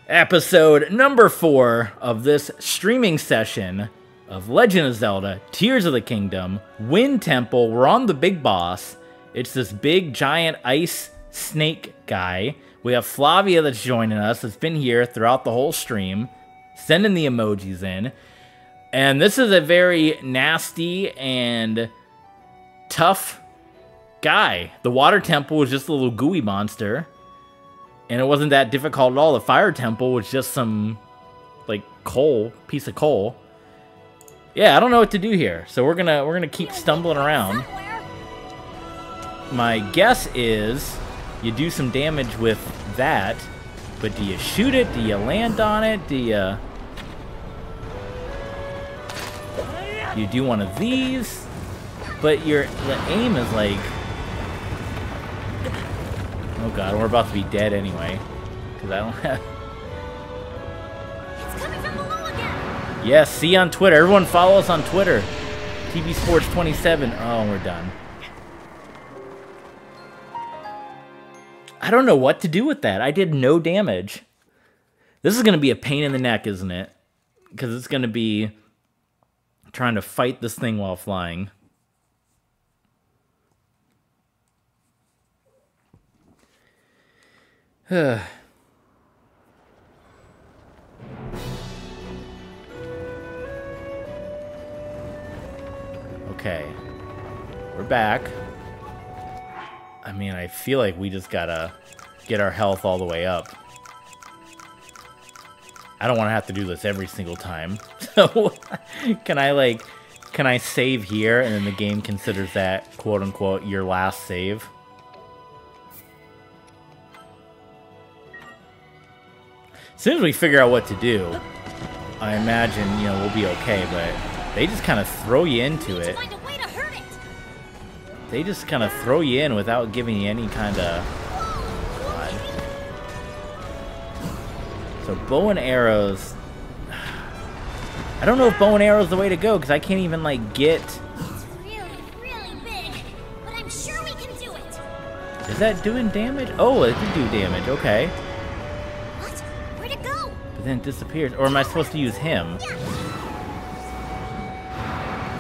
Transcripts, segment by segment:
Episode number 4 of this streaming session of Legend of Zelda, Tears of the Kingdom, Wind Temple. We're on the big boss. It's this big, giant ice snake guy. We have Flavia that's joining us, that's been here throughout the whole stream, sending the emojis in. And this is a very nasty and tough guy. The water temple was just a little gooey monster. And it wasn't that difficult at all. The fire temple was just some, like, piece of coal. Yeah, I don't know what to do here. So we're gonna keep stumbling around. My guess is you do some damage with that, but do you shoot it? Do you land on it? Do you do one of these? But the aim is like... Oh god, we're about to be dead anyway. Because I don't have... It's coming from below again. Yes, see on Twitter. Everyone follow us on Twitter. TV Sports 27. Oh, we're done. I don't know what to do with that. I did no damage. This is going to be a pain in the neck, isn't it? Because it's going to be trying to fight this thing while flying. Okay. We're back. I mean, I feel like we just gotta get our health all the way up. I don't want to have to do this every single time. So, can I save here and then the game considers that, quote-unquote, your last save? As soon as we figure out what to do, I imagine, we'll be okay, but they just kind of throw you into it. They just kind of throw you in without giving you any kind of... So bow and arrows... I don't know if bow and arrow is the way to go, because I can't even, get... It's really, really big, but I'm sure we can do it. Is that doing damage? Oh, it did do damage, okay. What? Where'd it go? But then it disappears. Or am I supposed to use him? Yeah.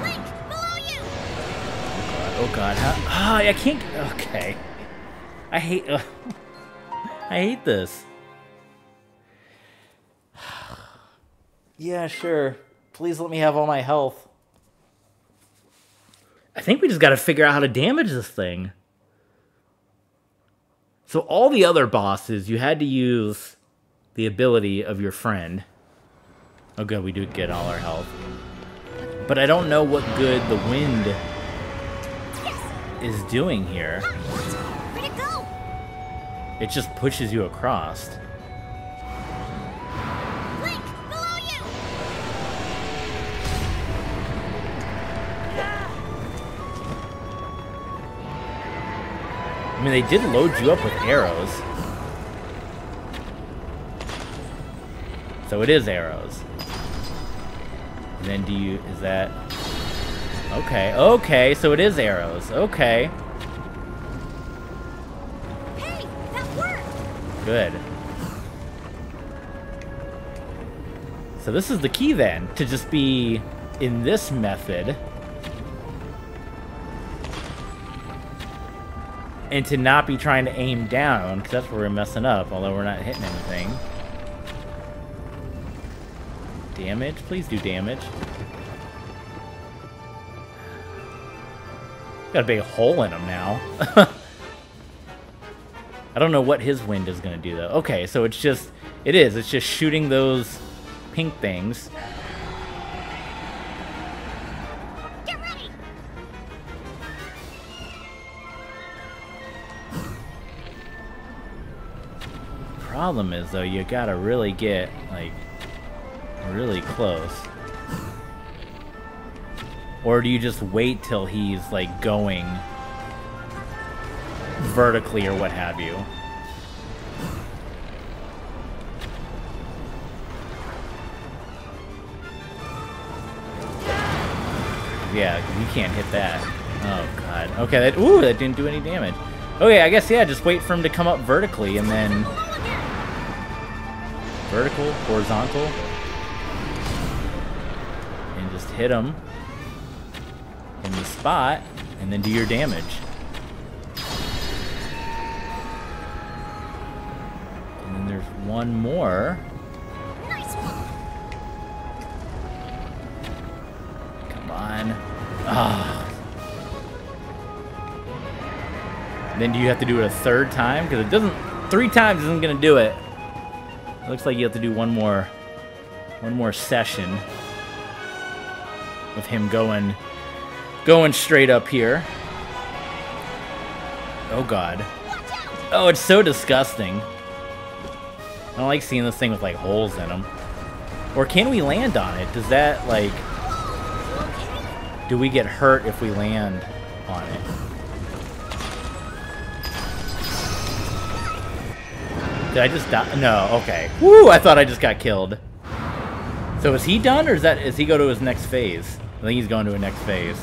Link, below you. Oh god, I can't... Okay. I hate this. Yeah, sure. Please let me have all my health. I think we just gotta figure out how to damage this thing. So all the other bosses, you had to use the ability of your friend. Oh good, we do get all our health. But I don't know what good the wind is doing here. Where'd it go? It just pushes you across. Link, below you. I mean, they did load you up with arrows. So it is arrows. And then is that... Okay, so it is arrows. Okay. Hey, that worked. Good. So this is the key then, to just be in this method. And to not be trying to aim down, because that's where we're messing up, although we're not hitting anything. Damage? Please do damage. Got a big hole in him now. I don't know what his wind is going to do, though. Okay, so it's just shooting those pink things. Get ready. Problem is, though, you gotta really get, really close. Or do you just wait till he's, going vertically or what have you? Yeah, you can't hit that. Oh, God. Okay, that didn't do any damage. Okay, I guess, yeah, just wait for him to come up vertically and then... Vertical, horizontal. And just hit them in the spot, and then do your damage. And then there's one more. Nice one. Come on. Ah. Then do you have to do it a third time? Because it doesn't. 3 times isn't gonna do it. It looks like you have to do one more session with him going straight up here. Oh god. Oh, it's so disgusting. I don't like seeing this thing with like holes in them. Or can we land on it? Does that like... Do we get hurt if we land on it? Did I just die? No, okay. Woo, I thought I just got killed. So is he done, or is he go to his next phase? I think he's going to a next phase.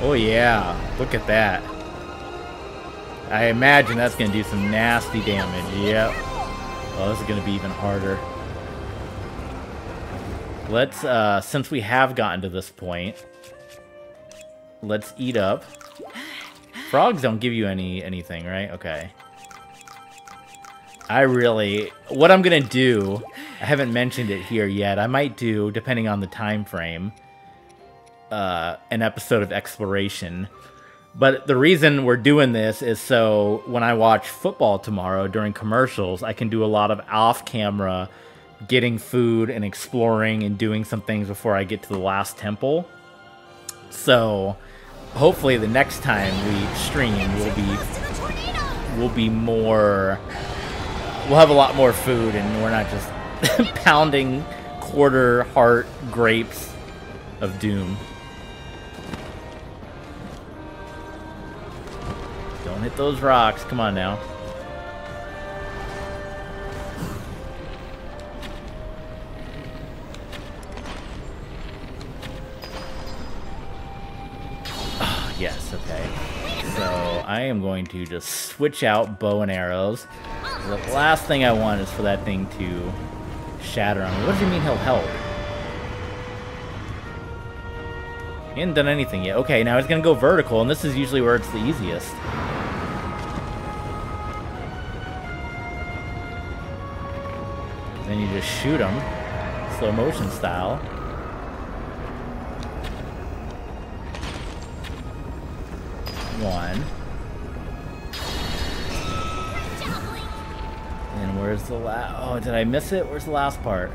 Oh yeah, look at that. I imagine that's going to do some nasty damage. Yep. Oh, this is going to be even harder. Let's, since we have gotten to this point, let's eat up. Frogs don't give you anything, right? Okay. What I'm gonna do, I haven't mentioned it here yet, I might do, depending on the time frame, an episode of exploration. But the reason we're doing this is so when I watch football tomorrow during commercials, I can do a lot of off-camera getting food and exploring and doing some things before I get to the last temple. So hopefully the next time we stream we'll have a lot more food and we're not just pounding quarter heart grapes of doom. Don't hit those rocks, come on now. Yes, okay. So I am going to just switch out bow and arrows. The last thing I want is for that thing to shatter on me. What does he mean he'll help? He hasn't done anything yet. Okay, now he's going to go vertical, and this is usually where it's the easiest. Then you just shoot him, slow motion style. One. And where's the last... Oh, did I miss it? Where's the last part?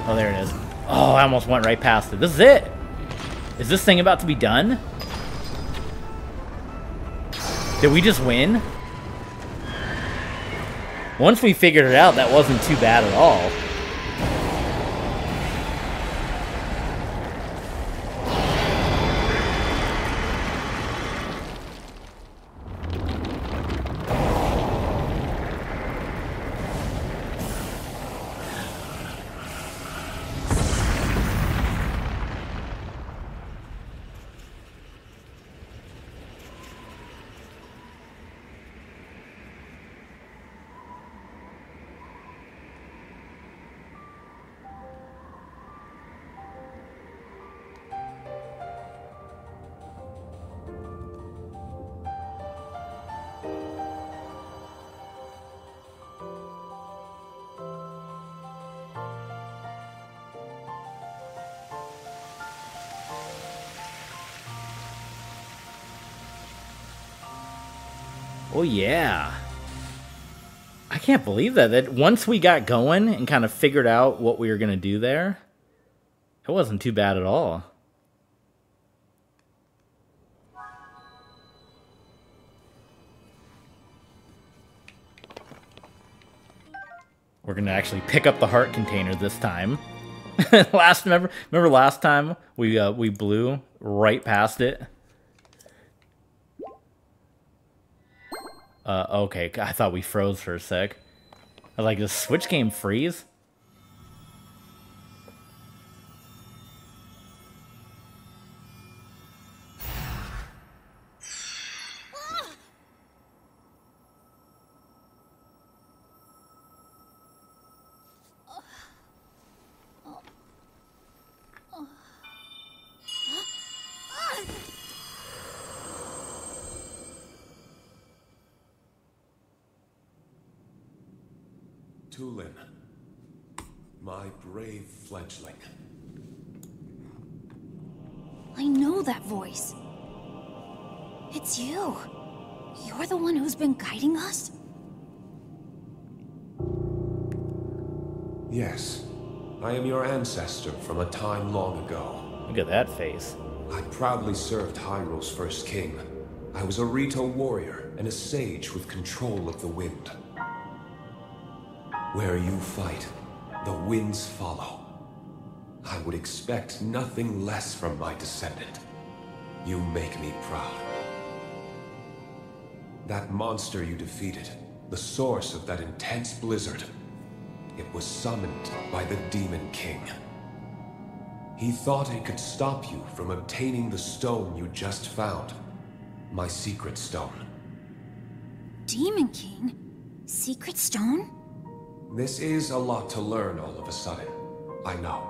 Oh, there it is. Oh, I almost went right past it. This is it! Is this thing about to be done? Did we just win? Once we figured it out, that wasn't too bad at all. Oh yeah. I can't believe that once we got going and kind of figured out what we were going to do there, it wasn't too bad at all. We're going to actually pick up the heart container this time. Remember last time we blew right past it? Okay, I thought we froze for a sec. I was like, does Switch game freeze? Tulin, my brave fledgling. I know that voice. It's you. You're the one who's been guiding us? Yes, I am your ancestor from a time long ago. Look at that face. I proudly served Hyrule's first king. I was a Rito warrior and a sage with control of the wind. Where you fight, the winds follow. I would expect nothing less from my descendant. You make me proud. That monster you defeated, the source of that intense blizzard, it was summoned by the Demon King. He thought it could stop you from obtaining the stone you just found. My secret stone. Demon King? Secret stone? This is a lot to learn all of a sudden, I know.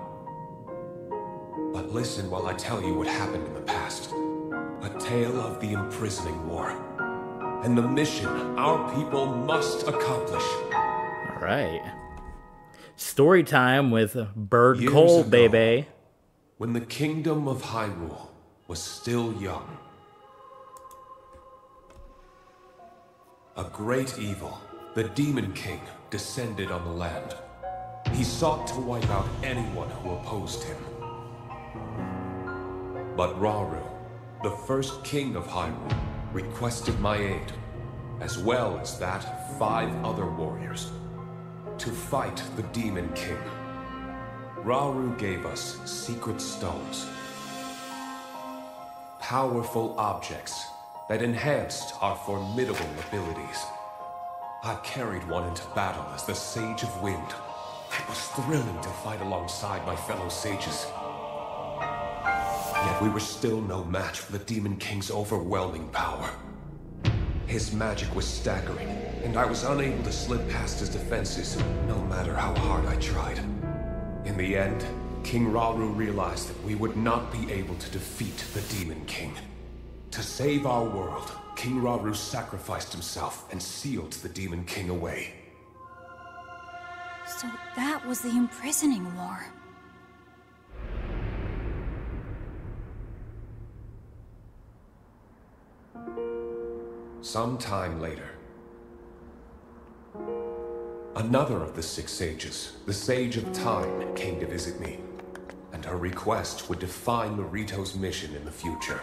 But listen while I tell you what happened in the past. A tale of the imprisoning war. And the mission our people must accomplish. All right. Story time with Bird Years Cole, ago, baby. When the kingdom of Hyrule was still young, a great evil, the Demon King, descended on the land. He sought to wipe out anyone who opposed him. But Rauru, the first king of Hyrule, requested my aid, as well as that of 5 other warriors, to fight the Demon King. Rauru gave us secret stones. Powerful objects that enhanced our formidable abilities. I carried one into battle as the Sage of Wind. It was thrilling to fight alongside my fellow sages. Yet we were still no match for the Demon King's overwhelming power. His magic was staggering, and I was unable to slip past his defenses, no matter how hard I tried. In the end, King Rauru realized that we would not be able to defeat the Demon King. To save our world, King Rauru sacrificed himself and sealed the Demon King away. So that was the imprisoning war. Some time later, another of the 6 sages, the Sage of Time, came to visit me, and her request would define Narito's mission in the future.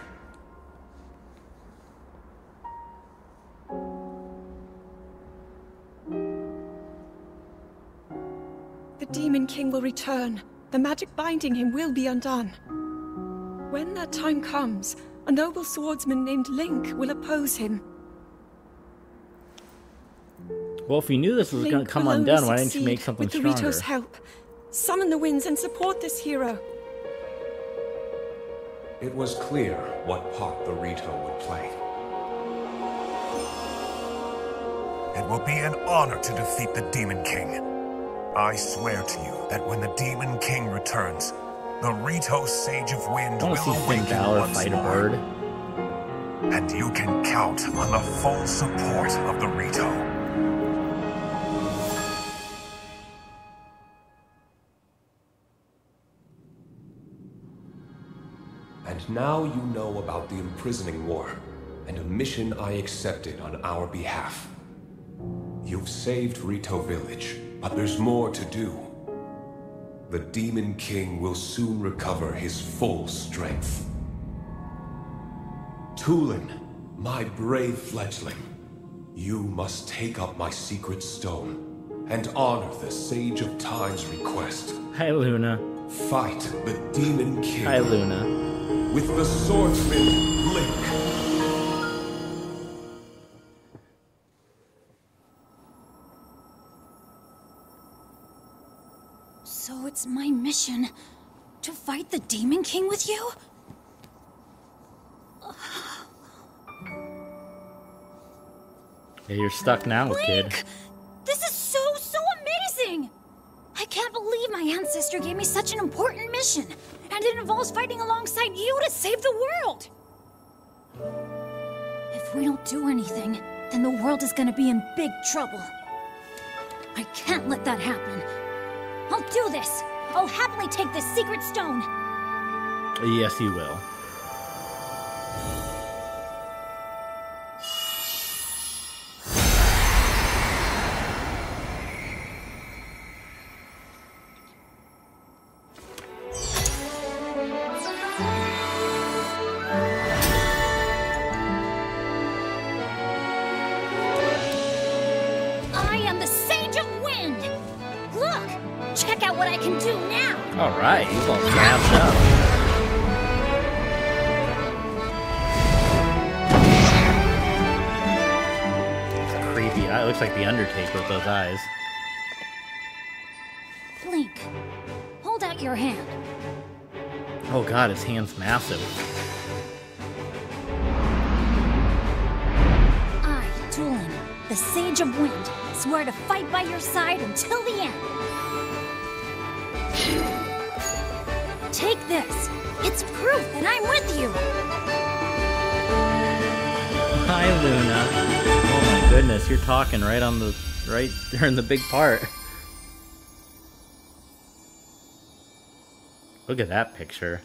The Demon King will return. The magic binding him will be undone. When that time comes, a noble swordsman named Link will oppose him. Well, if you knew this was going to come undone, why didn't you make something with the stronger? Rito's help. Summon the winds and support this hero. It was clear what part the Rito would play. It will be an honor to defeat the Demon King. I swear to you that when the Demon King returns, the Rito Sage of Wind I will want to see Finn awaken Balor once fight a more. bird. And you can count on the full support of the Rito. And now you know about the imprisoning war, and a mission I accepted on our behalf. You've saved Rito Village, but there's more to do. The Demon King will soon recover his full strength. Tulin, my brave fledgling, you must take up my secret stone and honor the Sage of Time's request. Hi, Luna. Fight the Demon King. Hi, Luna. With the swordsman, Link. So it's my mission to fight the Demon King with you? Yeah, you're stuck now, kid. Link! This is so amazing! I can't believe my ancestor gave me such an important mission. And it involves fighting alongside you to save the world! If we don't do anything, then the world is gonna be in big trouble. I can't let that happen. I'll do this. I'll happily take this secret stone. Yes, you will. I am the Sage of Wind. Look, check out what I can do now. All right, he's all jazzed up. It's creepy. It looks like the Undertaker with those eyes. Link, hold out your hand. Oh god, his hand's massive. I, Tulin, the Sage of Wind, swear to fight by your side until the end. Take this. It's proof that I'm with you. Hi, Luna. Oh my goodness, you're talking right during the big part. Look at that picture.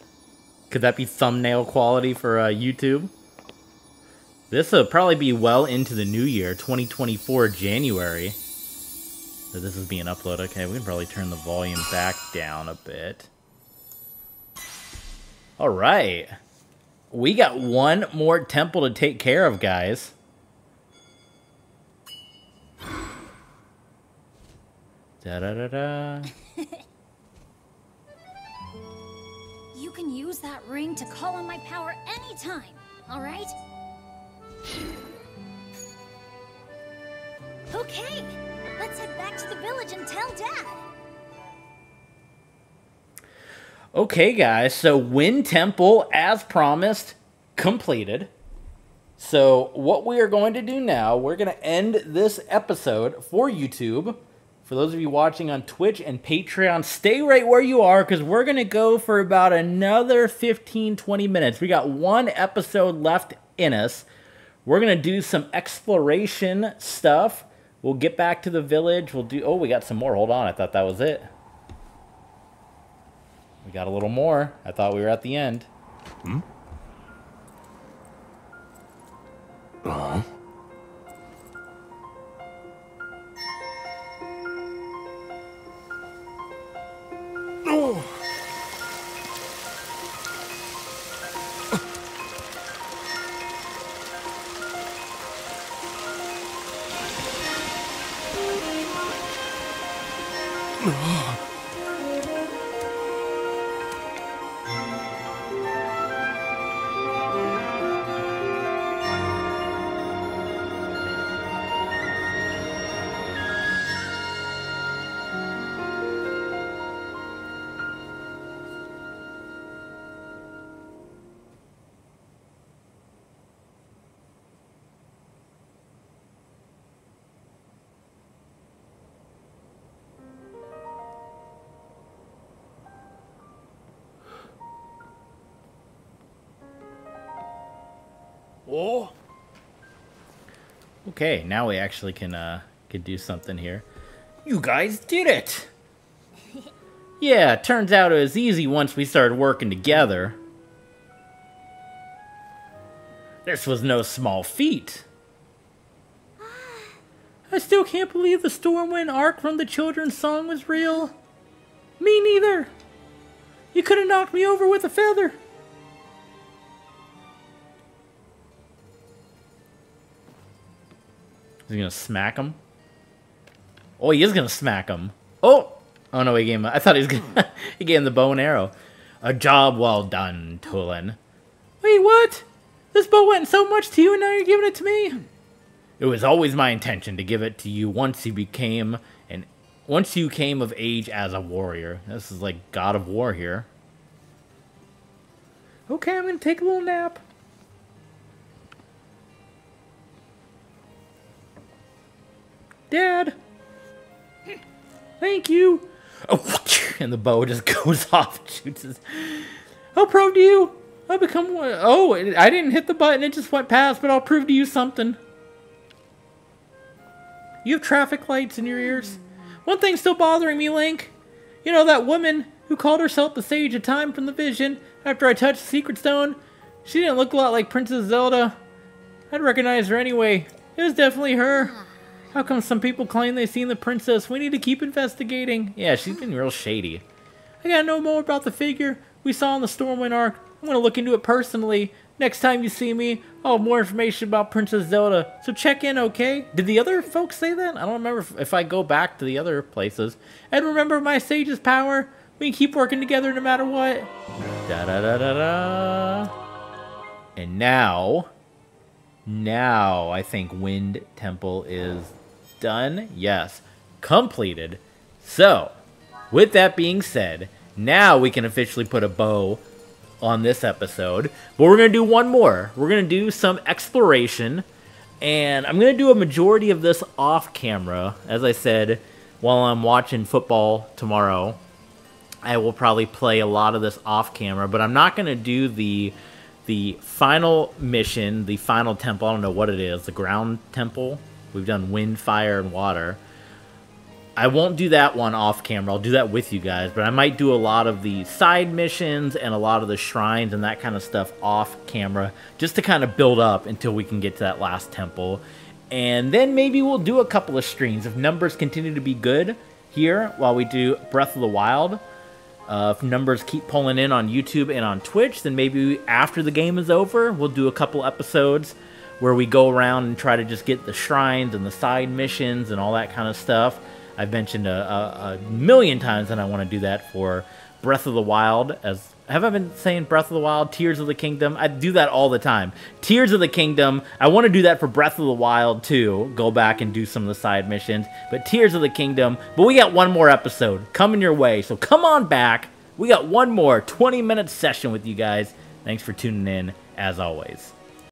Could that be thumbnail quality for YouTube? This will probably be well into the new year, 2024 January. So this is being uploaded. Okay, we can probably turn the volume back down a bit. Alright. We got one more temple to take care of, guys. Da-da-da-da. You can use that ring to call on my power anytime, alright? Okay, let's head back to the village and tell Dad. Okay, guys, so Wind Temple, as promised, completed. So what we are going to do now, we're going to end this episode for YouTube. For those of you watching on Twitch and Patreon, stay right where you are because we're going to go for about another 15-20 minutes. We got one episode left in us. We're going to do some exploration stuff. We'll get back to the village. We'll do... Oh, we got some more. Hold on. I thought that was it. We got a little more. I thought we were at the end. Hmm? Uh-huh. Oh! Oh. Okay, now we actually can do something here. You guys did it! Yeah, it turns out it was easy once we started working together. This was no small feat. I still can't believe the Stormwind arc from the children's song was real. Me neither. You could have knocked me over with a feather. Is he gonna smack him? Oh, he is gonna smack him. Oh! Oh no, he gave him... I thought he was gonna... he gave him the bow and arrow. A job well done, Tulin. Wait, what? This bow went so much to you and now you're giving it to me? It was always my intention to give it to you once you came of age as a warrior. This is like God of War here. Okay, I'm gonna take a little nap. Dad! Thank you! Oh, and the bow just goes off and shoots his... I'll prove to you! I'll become one... Oh, I didn't hit the button, it just went past, but I'll prove to you something. You have traffic lights in your ears? One thing's still bothering me, Link. You know that woman who called herself the Sage of Time from the vision after I touched the Secret Stone? She didn't look a lot like Princess Zelda. I'd recognize her anyway. It was definitely her. How come some people claim they've seen the princess? We need to keep investigating. Yeah, she's been real shady. I gotta know more about the figure we saw in the Stormwind arc. I'm gonna look into it personally. Next time you see me, I'll have more information about Princess Zelda. So check in, okay? Did the other folks say that? I don't remember if I go back to the other places. And remember my Sage's power? We can keep working together no matter what. Da-da-da-da-da. And now I think Wind Temple is done. Yes, completed. So, with that being said, now we can officially put a bow on this episode. But we're going to do one more. We're going to do some exploration. And I'm going to do a majority of this off camera. As I said, while I'm watching football tomorrow, I will probably play a lot of this off camera. But I'm not going to do the final mission, the final temple. I don't know what it is. The ground temple. We've done wind, fire, and water. I won't do that one off camera. I'll do that with you guys. But I might do a lot of the side missions and a lot of the shrines and that kind of stuff off camera. Just to kind of build up until we can get to that last temple. And then maybe we'll do a couple of streams. If numbers continue to be good here while we do Breath of the Wild. If numbers keep pulling in on YouTube and on Twitch, then maybe after the game is over, we'll do a couple episodes where we go around and try to just get the shrines and the side missions and all that kind of stuff. I've mentioned a million times that I want to do that for Breath of the Wild. Have I been saying Breath of the Wild? Tears of the Kingdom? I do that all the time. Tears of the Kingdom. I want to do that for Breath of the Wild too. Go back and do some of the side missions. But Tears of the Kingdom. But we got one more episode coming your way. So come on back. We got one more 20-minute session with you guys. Thanks for tuning in, as always.